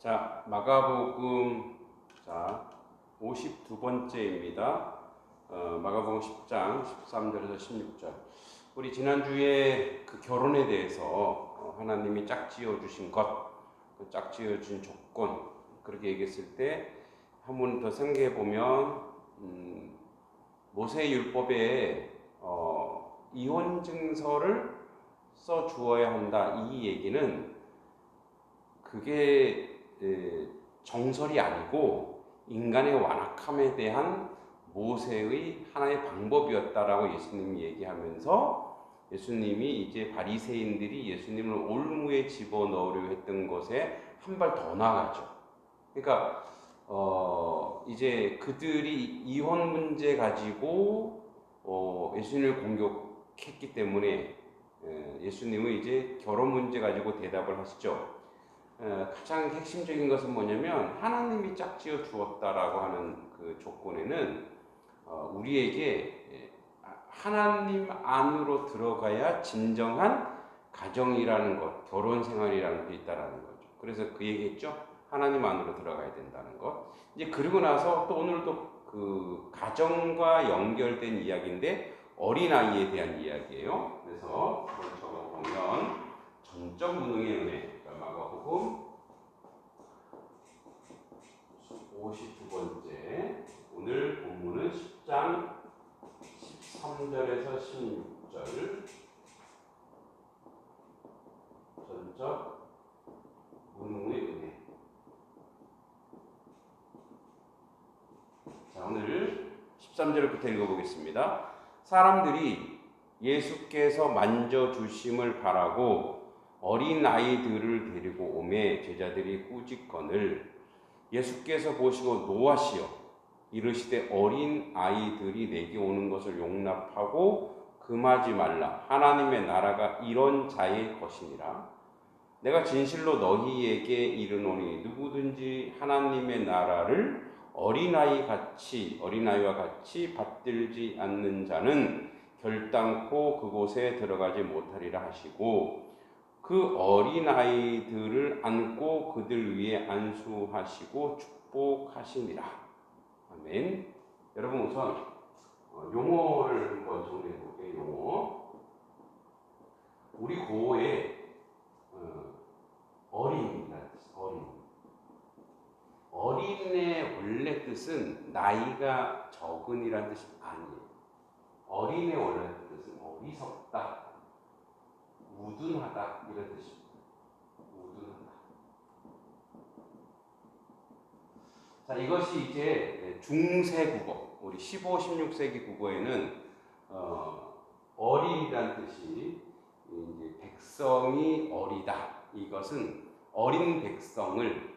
자, 마가복음 52번째입니다. 마가복음 10장 13절에서 16절. 우리 지난주에 그 결혼에 대해서 하나님이 짝지어 주신 것, 그 짝지어 준 조건, 그렇게 얘기했을 때 한 번 더 생각해 보면 모세 율법에 이혼 증서를 써 주어야 한다. 이 얘기는 그게 정설이 아니고 인간의 완악함에 대한 모세의 하나의 방법이었다라고 예수님이 얘기하면서 예수님이 이제 바리새인들이 예수님을 올무에 집어넣으려 했던 것에 한 발 더 나가죠. 그러니까 이제 그들이 이혼 문제 가지고 예수님을 공격했기 때문에 예수님은 이제 결혼 문제 가지고 대답을 하시죠. 가장 핵심적인 것은 뭐냐면 하나님이 짝지어 주었다라고 하는 그 조건에는 우리에게 하나님 안으로 들어가야 진정한 가정이라는 것, 결혼 생활이라는 게 있다라는 거죠. 그래서 그 얘기했죠. 하나님 안으로 들어가야 된다는 것. 이제 그러고 나서 또 오늘도 그 가정과 연결된 이야기인데 어린아이에 대한 이야기예요. 그래서 그걸 적어보면 전적 무능의 은혜, 마가복음 52번째, 오늘 본문은 10장 13절에서 16절, 전적 무능의 은혜. 자, 오늘 13절부터 읽어보겠습니다. 사람들이 예수께서 만져주심을 바라고 어린 아이들을 데리고 오매 제자들이 꾸짖거늘 예수께서 보시고 노하시어 이르시되 어린 아이들이 내게 오는 것을 용납하고 금하지 말라. 하나님의 나라가 이런 자의 것이니라. 내가 진실로 너희에게 이르노니 누구든지 하나님의 나라를 어린아이와 같이 받들지 않는 자는 결단코 그곳에 들어가지 못하리라 하시고 그 어린아이들을 안고 그들 위에 안수하시고 축복하시니라. 아멘. 여러분 우선 용어를 한번 정리해 볼게요. 용어. 우리 고어에 어린이라는 뜻, 어린의 원래 뜻은 나이가 적은이라는 뜻이 아니에요. 어린의 원래 뜻은 어리석다, 우둔하다 이런 뜻입니다. 우둔하다. 자, 이것이 이제 중세 국어, 우리 15, 16세기 국어에는 어린이라는 뜻이 이제 백성이 어리다. 이것은 어린 백성을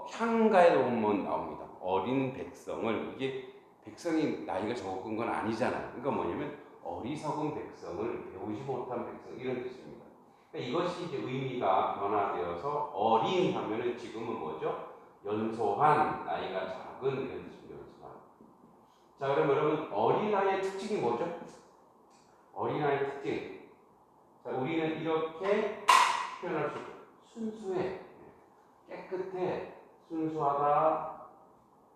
향가에 보면 나옵니다. 어린 백성을, 이게 백성이 나이가 적은 건 아니잖아요. 그러니까 뭐냐면 어리석은 백성을, 배우지 못한 백성, 이런 뜻입니다. 그러니까 이것이 이제 의미가 변화되어서 어린 하면은 지금은 뭐죠? 연소한, 나이가 작은 이런 뜻입니다. 연소한. 자, 그럼 여러분 어린아이의 특징이 뭐죠? 어린아이의 특징. 자, 우리는 이렇게 표현할 수 있죠. 순수해, 깨끗해, 순수하다,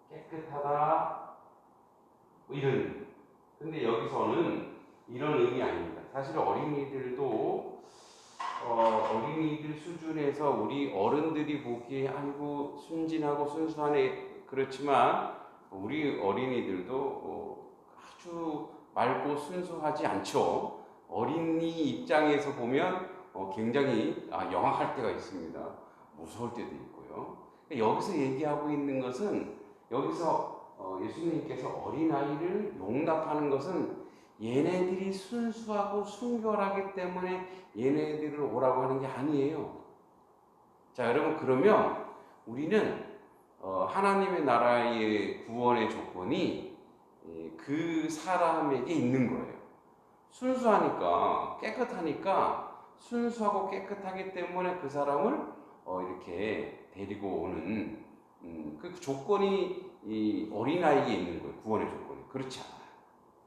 깨끗하다, 뭐 이런. 근데 여기서는 이런 의미 아닙니다. 사실 어린이들도 어린이들 수준에서 우리 어른들이 보기에 아이고 순진하고 순수하네, 그렇지만 우리 어린이들도 아주 맑고 순수하지 않죠. 어린이 입장에서 보면 굉장히 영악할 때가 있습니다. 무서울 때도 있고요. 여기서 얘기하고 있는 것은, 여기서 예수님께서 어린아이를 용납하는 것은 얘네들이 순수하고 순결하기 때문에 얘네들을 오라고 하는 게 아니에요. 자, 여러분, 그러면 우리는 하나님의 나라의 구원의 조건이 그 사람에게 있는 거예요. 순수하니까, 깨끗하니까, 순수하고 깨끗하기 때문에 그 사람을 이렇게 데리고 오는 그 조건이 이 어린아이에게 있는 거예요. 구원의 조건이. 그렇지 않아요.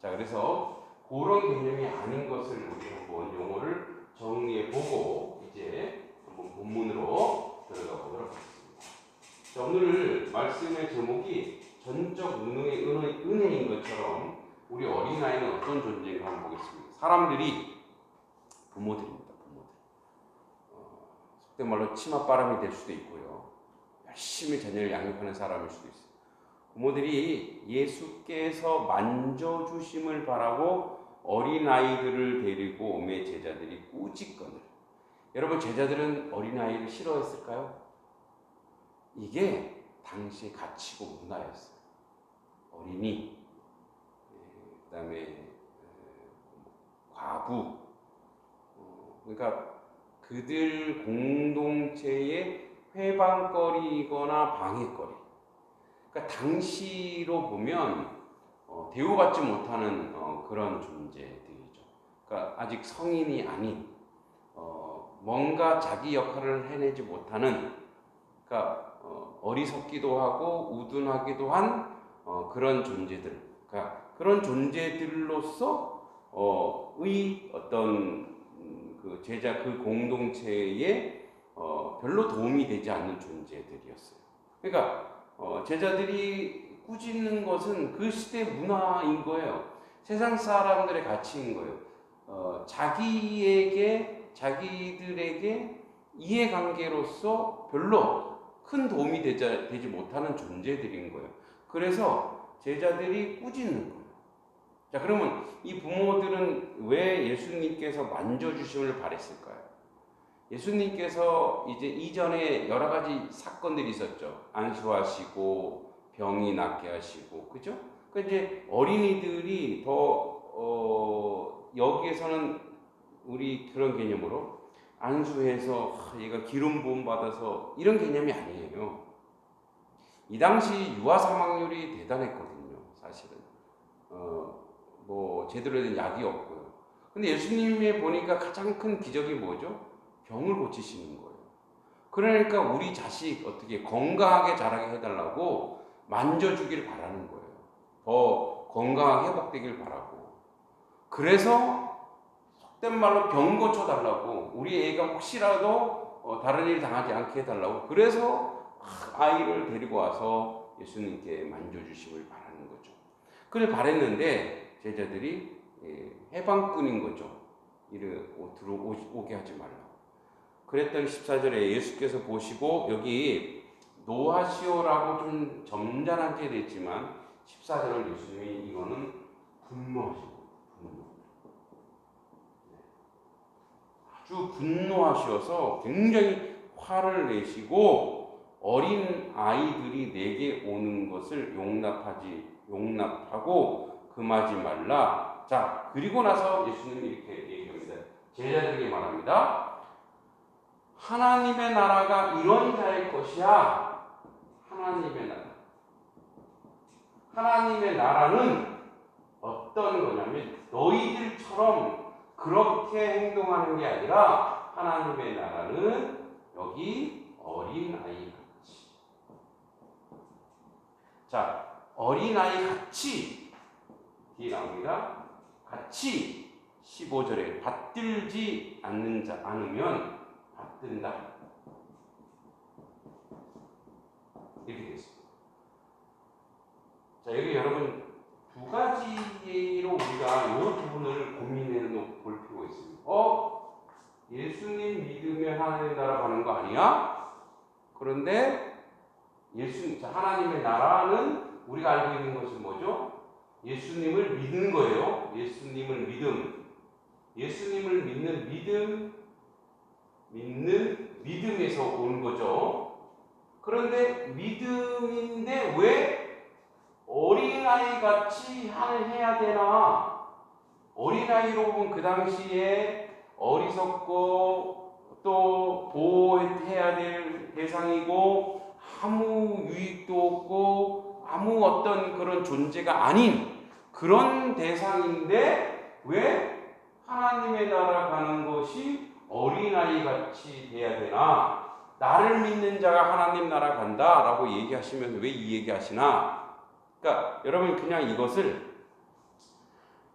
자, 그래서 그런 개념이 아닌 것을 우리 한번 용어를 정리해 보고 이제 한번 본문으로 들어가 보도록 하겠습니다. 말씀의 제목이 전적 능력의 은혜인 것처럼 우리 어린아이는 어떤 존재인가 한번 보겠습니다. 사람들이 부모들입니다. 부모들. 속된 말로 치맛바람이 될 수도 있고요. 열심히 자녀를 양육하는 사람일 수도 있어요. 부모들이 예수께서 만져주심을 바라고 어린아이들을 데리고 오매 제자들이 꾸짖거늘. 여러분, 제자들은 어린아이를 싫어했을까요? 이게 당시의 가치고 문화였어요. 어린이, 그 다음에 과부, 그러니까 그들 공동체의 회방거리거나 방해거리. 그러니까 당시로 보면 대우받지 못하는 그런 존재들이죠. 그러니까 아직 성인이 아닌 뭔가 자기 역할을 해내지 못하는, 그러니까 어리석기도 하고 우둔하기도 한 그런 존재들. 그러니까 그런 존재들로서 의 어떤 그 제자 그 공동체에 별로 도움이 되지 않는 존재들이었어요. 그러니까 제자들이 꾸짖는 것은 그 시대 문화인 거예요. 세상 사람들의 가치인 거예요. 자기들에게 이해관계로서 별로 큰 도움이 되지 못하는 존재들인 거예요. 그래서 제자들이 꾸짖는 거예요. 자, 그러면 이 부모들은 왜 예수님께서 만져주심을 바랬을까요? 예수님께서 이제 이전에 여러 가지 사건들이 있었죠. 안수하시고 병이 낫게 하시고, 그죠? 그 이제 어린이들이 더 여기에서는 우리 그런 개념으로 안수해서 얘가 기름 부음 받아서 이런 개념이 아니에요. 이 당시 유아 사망률이 대단했거든요, 사실은. 뭐 제대로 된 약이 없고요. 근데 예수님의 보니까 가장 큰 기적이 뭐죠? 병을 고치시는 거예요. 그러니까 우리 자식 어떻게 건강하게 자라게 해달라고 만져주길 바라는 거예요. 더 건강하게 회복되길 바라고. 그래서 속된 말로 병 고쳐달라고, 우리 애가 혹시라도 다른 일 당하지 않게 해달라고, 그래서 아이를 데리고 와서 예수님께 만져주심을 바라는 거죠. 그래 바랬는데 제자들이 해방꾼인 거죠. 이를 들어오게 하지 말라고. 그랬더니 14절에 예수께서 보시고, 여기 노하시오라고 좀 점잖게 됐지만 14절은 예수님이 이거는 분노하시고, 아주 분노하셔서 굉장히 화를 내시고, 어린 아이들이 내게 오는 것을 용납하고 금하지 말라. 자, 그리고 나서 예수님이 이렇게 얘기합니다. 제자들에게 말합니다. 하나님의 나라가 이런 자의 것이야. 하나님의 나라. 하나님의 나라는 어떤 거냐면 너희들처럼 그렇게 행동하는 게 아니라, 하나님의 나라는 여기 어린아이 같이. 자, 어린아이 같이 뒤에 나옵니다. 같이 15절에 받들지 않으면 받든다. 이렇게 되어 있습니다. 자, 여기 여러분 두 가지로 우리가 이 부분을 고민해 볼 필요가 있습니다. 예수님 믿으면 하나님 나라 가는 거 아니야? 그런데 하나님의 나라는 우리가 알고 있는 것은 뭐죠? 예수님을 믿는 거예요. 예수님을 믿는 믿음에서 온 거죠. 그런데 믿음인데 왜 어린아이 같이 해야 되나? 어린아이로 보면 그 당시에 어리석고 또 보호해야 될 대상이고, 아무 유익도 없고 아무 어떤 그런 존재가 아닌 그런 대상인데, 왜 하나님의 나라 가는 것이 어린아이 같이 돼야 되나? 나를 믿는 자가 하나님 나라 간다 라고 얘기하시면서 왜 이 얘기 하시나? 그러니까 여러분, 그냥 이것을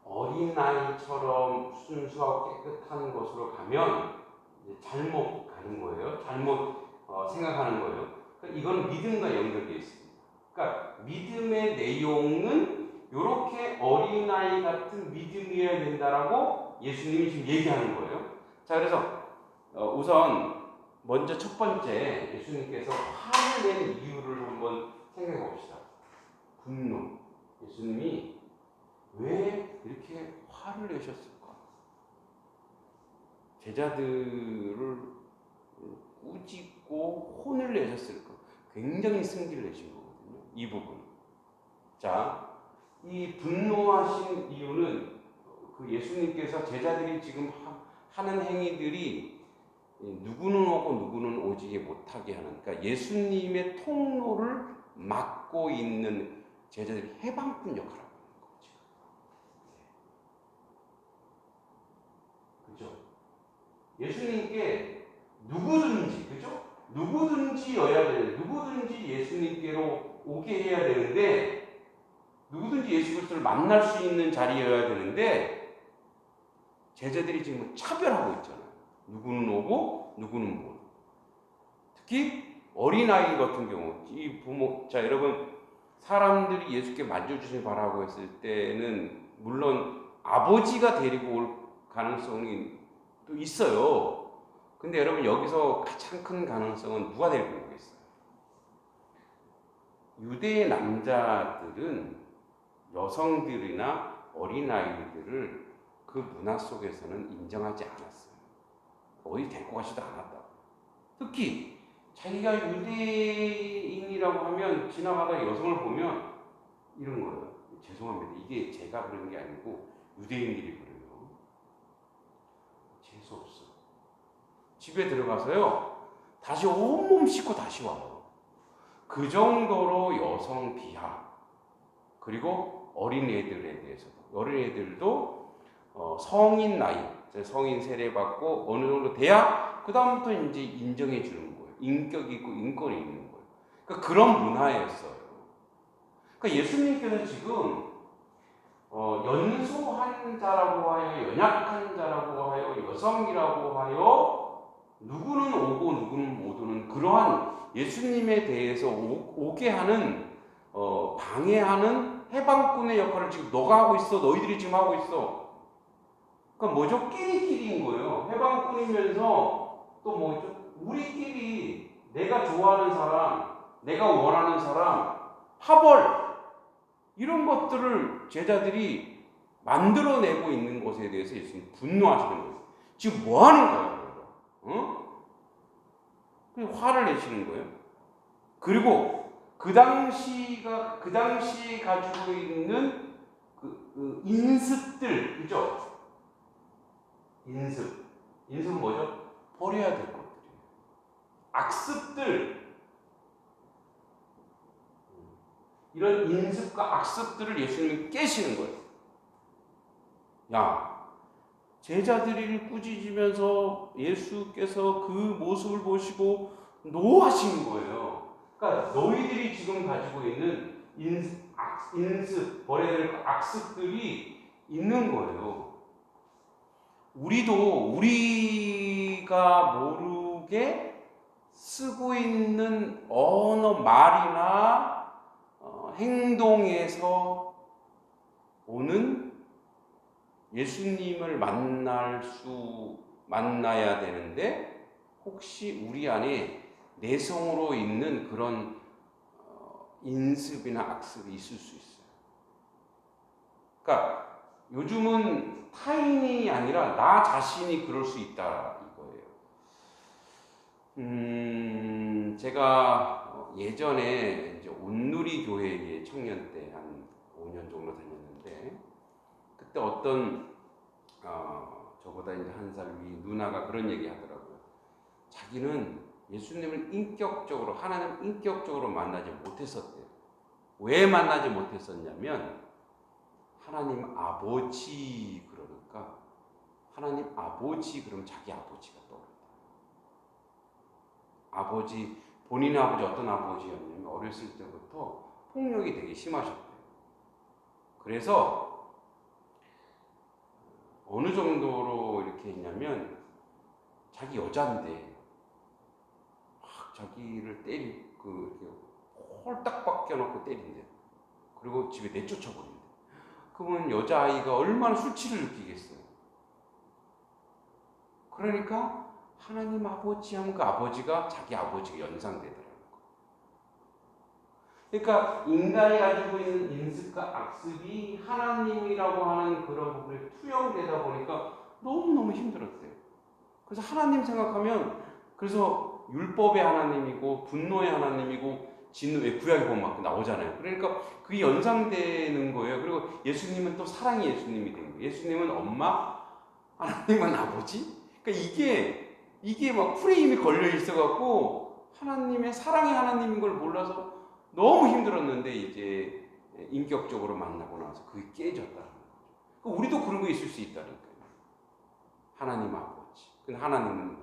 어린아이처럼 순수하고 깨끗한 것으로 가면 잘못 가는 거예요. 잘못 생각하는 거예요. 그러니까 이건 믿음과 연결되어 있습니다. 그러니까 믿음의 내용은 이렇게 어린아이 같은 믿음이어야 된다라고 예수님이 지금 얘기하는 거예요. 자, 그래서 우선 먼저 첫 번째 예수님께서 화를 낸 이유를 한번 생각해 봅시다. 분노. 예수님이 왜 이렇게 화를 내셨을까? 제자들을 꾸짖고 혼을 내셨을까? 굉장히 승기를 내신 거거든요. 이 부분. 자, 이 분노하신 이유는 그 예수님께서 제자들이 지금 하는 행위들이 누구는 오고 누구는 오지 못하게 하는, 그러니까 예수님의 통로를 막고 있는 제자들이 해방꾼 역할을 하는 거죠. 그죠? 예수님께 누구든지, 그죠? 누구든지여야 되는, 누구든지 예수님께로 오게 해야 되는데, 누구든지 예수 그리스도를 만날 수 있는 자리여야 되는데, 제자들이 지금 차별하고 있잖아요. 누구는 오고 누구는 못. 특히 어린아이 같은 경우, 이 부모, 자 여러분, 사람들이 예수께 만져주시길 바라고 했을 때는 물론 아버지가 데리고 올 가능성이 또 있어요. 근데 여러분, 여기서 가장 큰 가능성은 누가 데리고 오겠어요? 유대의 남자들은 여성들이나 어린아이들을 그 문화 속에서는 인정하지 않았어요. 어디 데리고 가지도 않았다. 특히 자기가 유대인이라고 하면 지나가다 여성을 보면 이런 거예요. 죄송합니다. 이게 제가 그런 게 아니고 유대인들이 그래요. 재수없어. 집에 들어가서요, 다시 온몸 씻고 다시 와요. 그 정도로 여성 비하. 그리고 어린애들에 대해서도, 어린애들도 성인 나이, 성인 세례받고 어느 정도 돼야 그 다음부터 이제 인정해 주는 거예요. 인격이 있고 인권이 있는 거예요. 그러니까 그런 문화였어요. 그러니까 예수님께서 지금 연소한 자라고 하여, 연약한 자라고 하여, 여성이라고 하여, 누구는 오고 누구는 못 오는 그러한 예수님에 대해서 오게 하는, 방해하는 해방꾼의 역할을 지금 너가 하고 있어. 너희들이 지금 하고 있어. 그러니까 뭐죠? 끼리끼리인 거예요. 해방꾼이면서 또 뭐죠? 우리끼리, 내가 좋아하는 사람, 내가 원하는 사람, 파벌, 이런 것들을 제자들이 만들어내고 있는 것에 대해서 예수님 분노하시는 거예요. 지금 뭐 하는 거예요? 화를 내시는 거예요. 그리고 그 당시 가지고 있는 그 인습들, 그죠? 인습은 뭐죠? 버려야 될 것들이에요. 악습들, 이런 인습과 악습들을 예수님이 깨시는 거예요. 야, 제자들이 꾸짖으면서 예수께서 그 모습을 보시고 노하신 거예요. 그러니까 너희들이 지금 가지고 있는 인습, 버려야 될 악습들이 있는 거예요. 우리가 모르게 쓰고 있는 언어, 말이나 행동에서 오는 예수님을 만나야 되는데, 혹시 우리 안에 내성으로 있는 그런 인습이나 악습이 있을 수 있어요. 그러니까 요즘은 타인이 아니라 나 자신이 그럴 수 있다 이거예요. 제가 예전에 이제 온누리 교회에 청년 때 한 5년 정도 다녔는데, 그때 어떤 저보다 이제 한 살 위 누나가 그런 얘기 하더라고요. 자기는 예수님을 하나님 인격적으로 만나지 못했었대요. 왜 만나지 못했었냐면, 하나님 아버지 그러니까, 하나님 아버지 그러면 자기 아버지가 떠오른다. 본인의 아버지 어떤 아버지였냐면 어렸을 때부터 폭력이 되게 심하셨대요. 그래서 어느 정도로 이렇게 했냐면, 자기 여자인데 막 자기를 홀딱 벗겨놓고 때린대요. 그리고 집에 내쫓아버린대요. 그러면 여자아이가 얼마나 수치를 느끼겠어요. 그러니까 하나님 아버지 하면 그 아버지가 자기 아버지가 연상되더라고요. 그러니까 인간이 가지고 있는 인습과 악습이 하나님이라고 하는 그런 부분에 투영되다 보니까 너무너무 힘들었대요. 그래서 하나님 생각하면, 그래서 율법의 하나님이고 분노의 하나님이고 진노의, 구약에 보면 막 나오잖아요. 그러니까 그게 연상되는 거예요. 그리고 예수님은 또 사랑의 예수님이 된 거예요. 예수님은 엄마, 하나님은 아버지. 그러니까 이게 막 프레임이 걸려 있어갖고 하나님의 사랑의 하나님인 걸 몰라서 너무 힘들었는데, 이제 인격적으로 만나고 나서 그게 깨졌다는 거죠. 우리도 그런 거 있을 수 있다니까요. 하나님 아버지. 근데 하나님은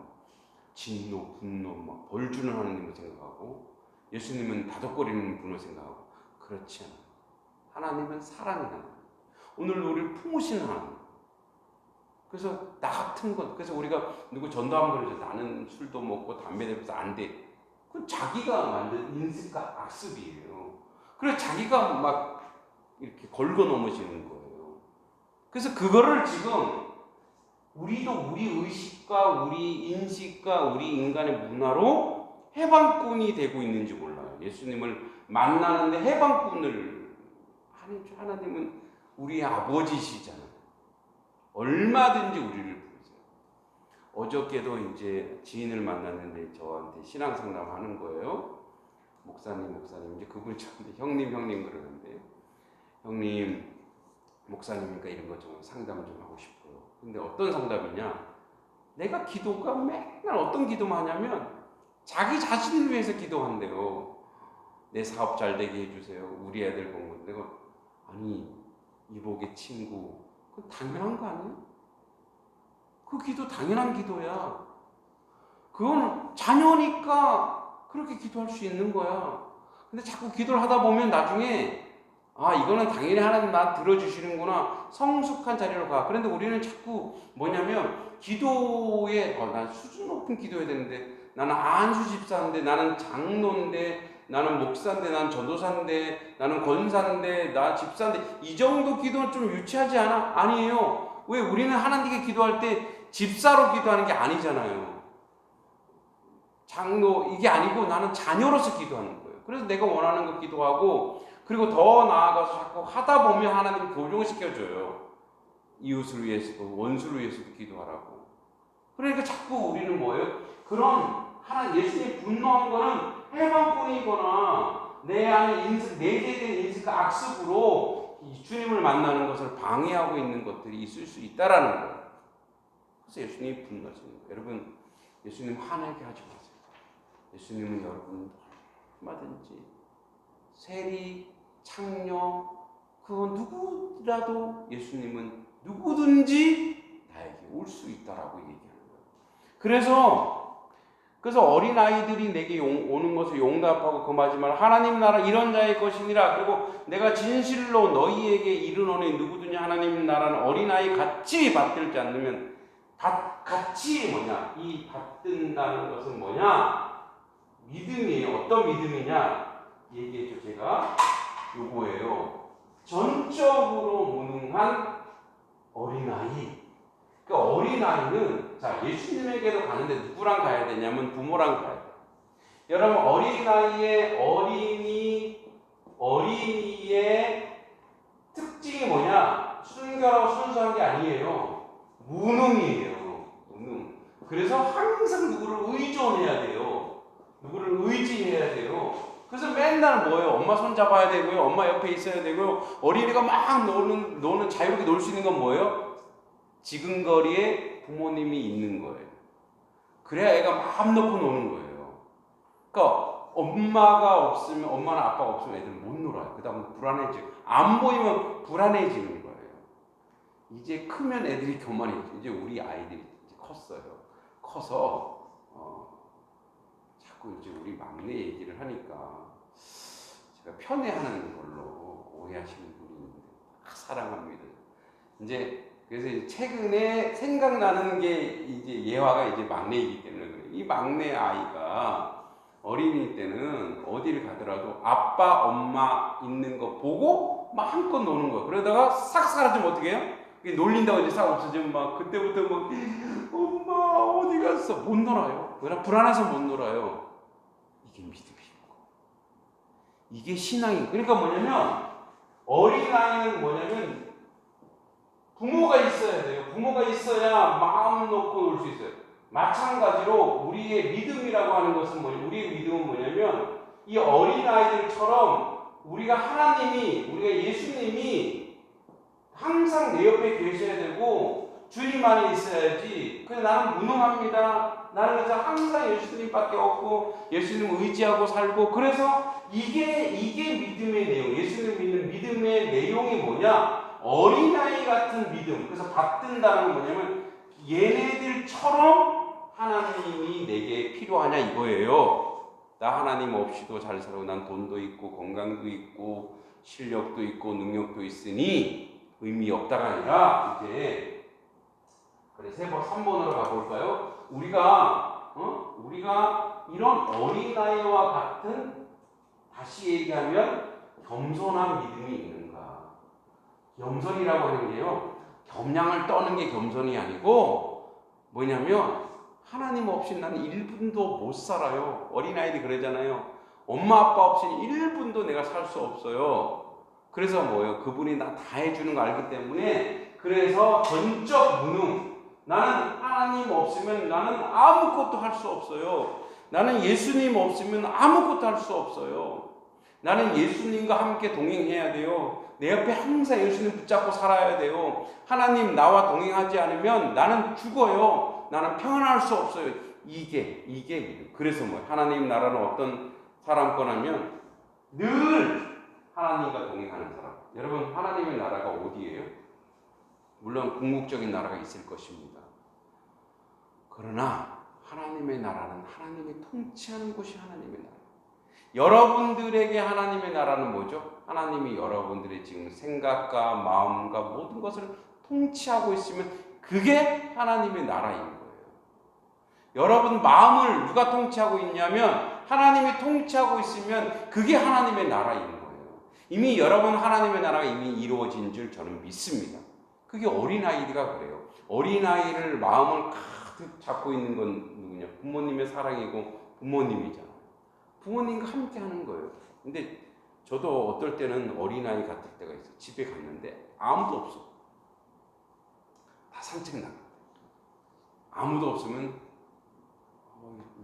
진노, 분노, 막 벌 주는 하나님을 생각하고, 예수님은 다독거리는 분을 생각하고, 그렇지 않아요. 하나님은 사랑의 하나님. 오늘 우리를 품으시는 하나님. 그래서 나 같은 것, 그래서 우리가 누구 전도하면 그러죠. 나는 술도 먹고 담배도 피워서 안 돼. 그건 자기가 만든 인습과 악습이에요. 그래서 자기가 막 이렇게 걸고 넘어지는 거예요. 그래서 그거를 지금 우리도 우리 의식과 우리 인식과 우리 인간의 문화로 해방꾼이 되고 있는지 몰라요. 예수님을 만나는데 해방꾼을, 하나님은 우리의 아버지시잖아요. 얼마든지 우리를 부르세요. 어저께도 이제 지인을 만났는데 저한테 신앙 상담하는 거예요. 목사님, 이제 그분이 저한테 형님 그러는데, 형님, 목사님이니까 이런 거 좀 상담 좀 하고 싶어요. 근데 어떤 상담이냐? 내가 기도가 맨날 어떤 기도만 하냐면 자기 자신을 위해서 기도한대요. 내 사업 잘 되게 해주세요. 우리 애들 공부. 내가, 아니, 이복의 친구, 그건 당연한 거 아니에요? 그 기도 당연한 기도야. 그건 자녀니까 그렇게 기도할 수 있는 거야. 근데 자꾸 기도를 하다 보면 나중에, 아, 이거는 당연히 하나님 나 들어주시는구나, 성숙한 자리로 가. 그런데 우리는 자꾸 뭐냐면 기도에, 난 수준 높은 기도해야 되는데, 나는 안수 집사인데, 나는 장로인데, 나는 목사인데, 나는 전도사인데, 나는 권사인데, 나 집사인데, 이 정도 기도는 좀 유치하지 않아? 아니에요. 왜? 우리는 하나님께 기도할 때 집사로 기도하는 게 아니잖아요. 장로 이게 아니고 나는 자녀로서 기도하는 거예요. 그래서 내가 원하는 거 기도하고, 그리고 더 나아가서 자꾸 하다 보면 하나님이 교정시켜줘요. 이웃을 위해서도 원수를 위해서도 기도하라고. 그러니까 자꾸 우리는 뭐예요? 그런 예수님이 분노한 거는 해방뿐이거나 내 안에 내재된 인식과 악습으로 주님을 만나는 것을 방해하고 있는 것들이 있을 수 있다라는 거예요. 그래서 예수님이 분노하시는 거예요. 여러분, 예수님 화내게 하지 마세요. 예수님은 여러분 얼마든지 세리, 창녀, 그건 누구라도 예수님은 누구든지 나에게 올 수 있다라고 얘기하는 거예요. 그래서 어린아이들이 내게 오는 것을 용납하고 금하지 말라. 하나님 나라 이런 자의 것이니라. 그리고 내가 진실로 너희에게 이르노니 누구든지 하나님 나라는 어린아이 같이 받들지 않으면, 같이 뭐냐? 이 받든다는 것은 뭐냐? 믿음이에요. 어떤 믿음이냐? 얘기해줘. 제가 요거예요. 전적으로 무능한 어린아이. 그러니까 어린아이는, 자, 예수님에게도 가는데 누구랑 가야 되냐면 부모랑 가야 돼요. 여러분, 어린이의 특징이 뭐냐? 순결하고 순수한 게 아니에요. 무능이에요. 무능. 그래서 항상 누구를 의존해야 돼요. 누구를 의지해야 돼요. 그래서 맨날 뭐예요? 엄마 손 잡아야 되고요. 엄마 옆에 있어야 되고요. 어린이가 막 노는 자유롭게 놀 수 있는 건 뭐예요? 지근거리에 부모님이 있는 거예요. 그래야 애가 마음 놓고 노는 거예요. 그러니까 엄마나 아빠가 없으면 애들은 못 놀아요. 그 다음에 불안해지고, 안 보이면 불안해지는 거예요. 이제 크면 애들이 교만해지죠. 이제 우리 아이들이 이제 컸어요. 커서 자꾸 이제 우리 막내 얘기를 하니까 제가 편애하는 걸로 오해하시는 분이 있는데, 사랑합니다. 이제 그래서 최근에 생각나는 게 이제 예화가 이제 막내이기 때문에 그래요. 이 막내 아이가 어린이 때는 어디를 가더라도 아빠, 엄마 있는 거 보고 막 한껏 노는 거야. 그러다가 싹 사라지면 어떻게 해요? 놀린다고 이제 싹 없어지면 막 그때부터 막 엄마 어디 갔어? 못 놀아요. 그냥 불안해서 못 놀아요. 이게 믿음이고 이게 신앙이. 그러니까 뭐냐면 어린아이는 뭐냐면 부모가 있어야 돼요. 부모가 있어야 마음 놓고 놀 수 있어요. 마찬가지로 우리의 믿음이라고 하는 것은 우리의 믿음은 뭐냐면 이 어린아이들처럼 우리가 우리가 예수님이 항상 내 옆에 계셔야 되고 주님 안에 있어야지. 그래서 나는 무능합니다. 나는 그래서 항상 예수님밖에 없고 예수님을 의지하고 살고, 그래서 이게 믿음의 내용, 예수님 믿는 믿음의 내용이 뭐냐? 어린아이 같은 믿음. 그래서 받든다는 건 뭐냐면 얘네들처럼 하나님이 내게 필요하냐 이거예요. 나 하나님 없이도 잘 살고 난 돈도 있고 건강도 있고 실력도 있고 능력도 있으니 의미 없다가 아니라 이제 그래 3번으로 가볼까요? 우리가 이런 어린아이와 같은, 다시 얘기하면 겸손한 믿음이 있는가? 겸손이라고 하는 게요, 겸양을 떠는 게 겸손이 아니고 뭐냐면 하나님 없이 나는 1분도 못 살아요. 어린아이들이 그러잖아요. 엄마 아빠 없이는 1분도 내가 살 수 없어요. 그래서 뭐예요? 그분이 나 다 해주는 거 알기 때문에, 그래서 전적 무능. 나는 하나님 없으면 나는 아무것도 할 수 없어요. 나는 예수님 없으면 아무것도 할 수 없어요. 나는 예수님과 함께 동행해야 돼요. 내 옆에 항상 예수님 붙잡고 살아야 돼요. 하나님 나와 동행하지 않으면 나는 죽어요. 나는 평안할 수 없어요. 이게 믿음. 그래서 하나님 나라는 어떤 사람 거냐면 늘 하나님과 동행하는 사람. 여러분, 하나님의 나라가 어디예요? 물론 궁극적인 나라가 있을 것입니다. 그러나 하나님의 나라는 하나님이 통치하는 곳이 하나님의 나라. 여러분들에게 하나님의 나라는 뭐죠? 하나님이 여러분들의 지금 생각과 마음과 모든 것을 통치하고 있으면 그게 하나님의 나라인 거예요. 여러분 마음을 누가 통치하고 있냐면 하나님이 통치하고 있으면 그게 하나님의 나라인 거예요. 이미 여러분 하나님의 나라가 이미 이루어진 줄 저는 믿습니다. 그게 어린아이가 그래요. 어린아이를 마음을 가득 잡고 있는 건 누구냐? 부모님의 사랑이고 부모님이잖아요. 부모님과 함께 하는 거예요. 근데 저도 어떨 때는 어린아이 같을 때가 있어요. 집에 갔는데 아무도 없어. 다 산책 나갔대. 아무도 없으면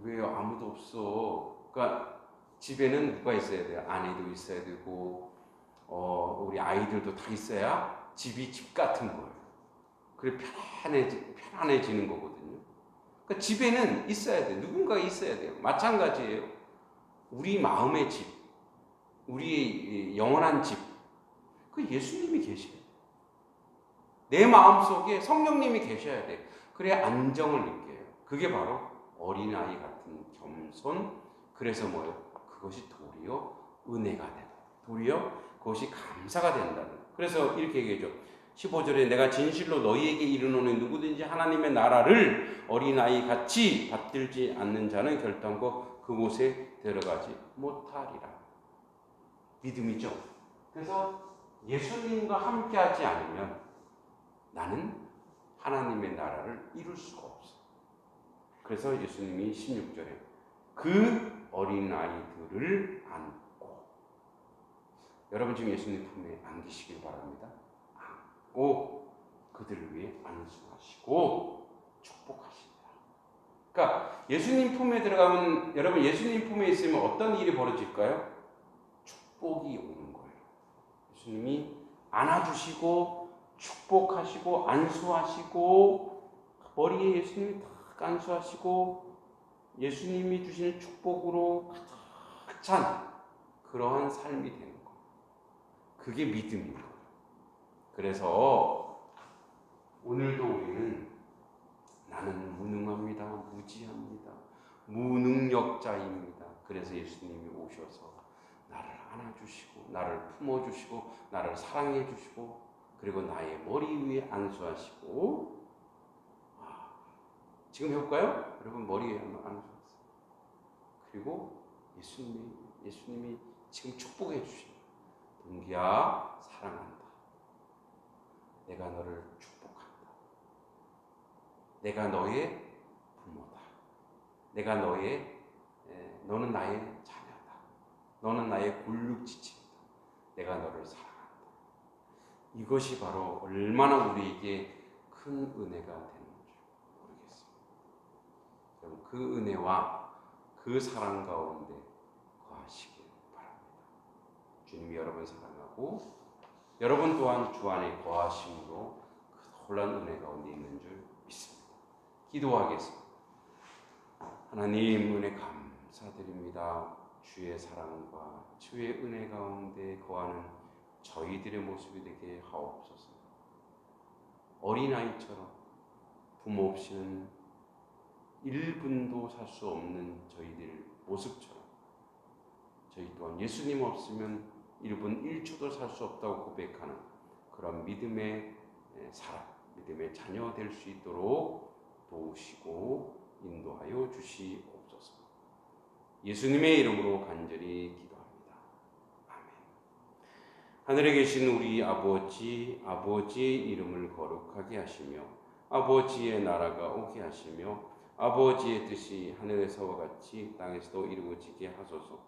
왜요? 아무도 없어. 그러니까 집에는 누가 있어야 돼요? 아내도 있어야 되고 우리 아이들도 다 있어야 집이 집 같은 거예요. 그래 편안해지는 거거든요. 그러니까 집에는 있어야 돼요. 누군가가 있어야 돼요. 마찬가지예요. 우리 마음의 집, 우리의 영원한 집, 그 예수님이 계셔야 돼요. 내 마음속에 성령님이 계셔야 돼요. 그래야 안정을 느껴요. 그게 바로 어린아이 같은 겸손. 그래서 뭐예요? 그것이 도리어 은혜가 되고 도리어 그것이 감사가 된다는. 그래서 이렇게 얘기해줘. 15절에 내가 진실로 너희에게 이르노니 누구든지 하나님의 나라를 어린아이 같이 받들지 않는 자는 결단코 그곳에 들어가지 못하리라. 믿음이죠. 그래서 예수님과 함께하지 않으면 나는 하나님의 나라를 이룰 수가 없어. 그래서 예수님이 16절에 그 어린아이들을 안고, 여러분 지금 예수님 품에 안기시길 바랍니다. 안고 그들을 위해 안수하시고 축복하시리라. 그러니까 예수님 품에 들어가면, 여러분 예수님 품에 있으면 어떤 일이 벌어질까요? 축복이 오는 거예요. 예수님이 안아주시고 축복하시고 안수하시고, 머리에 예수님이 딱 안수하시고 예수님이 주시는 축복으로 가득 찬 그러한 삶이 되는 거예요. 그게 믿음입니다. 그래서 오늘도 우리는 나는 무능합니다, 무지합니다, 무능력자입니다. 그래서 예수님이 오셔서 나를 안아주시고 나를 품어주시고 나를 사랑해주시고 그리고 나의 머리 위에 안수하시고, 지금 해볼까요? 여러분 머리 위에 안수하세요. 그리고 예수님이 지금 축복해 주신 동기야 사랑한다. 내가 너를 축복한다. 내가 너의 부모다. 너는 나의 자녀다. 너는 나의 골육지침이다. 내가 너를 사랑한다. 이것이 바로 얼마나 우리에게 큰 은혜가 되는지 모르겠습니다. 여러분, 그 은혜와 그 사랑 가운데 거하시길 바랍니다. 주님이 여러분 사랑하고 여러분 또한 주 안에 거하심으로 그 놀라운 은혜 가운데 있는 줄 믿습니다. 기도하겠습니다. 하나님, 은혜 감사드립니다. 주의 사랑과 주의 은혜 가운데 거하는 저희들의 모습이 되게 하옵소서. 어린아이처럼 부모 없이는 1분도 살 수 없는 저희들 모습처럼 저희 또한 예수님 없으면 1분 1초도 살 수 없다고 고백하는 그런 믿음의 사람, 믿음의 자녀 될 수 있도록 도우시고 인도하여 주시옵소서. 예수님의 이름으로 간절히 기도합니다. 아멘. 하늘에 계신 우리 아버지, 아버지의 이름을 거룩하게 하시며 아버지의 나라가 오게 하시며 아버지의 뜻이 하늘에서와 같이 땅에서도 이루어지게 하소서.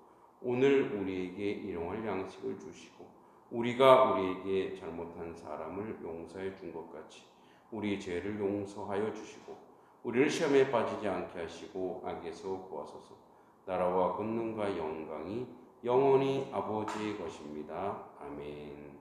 오늘 우리에게 일용할 양식을 주시고 우리가 우리에게 잘못한 사람을 용서해 준 것 같이 우리 죄를 용서하여 주시고 우리를 시험에 빠지지 않게 하시고 악에서 구하소서. 나라와 권능과 영광이 영원히 아버지의 것입니다. 아멘.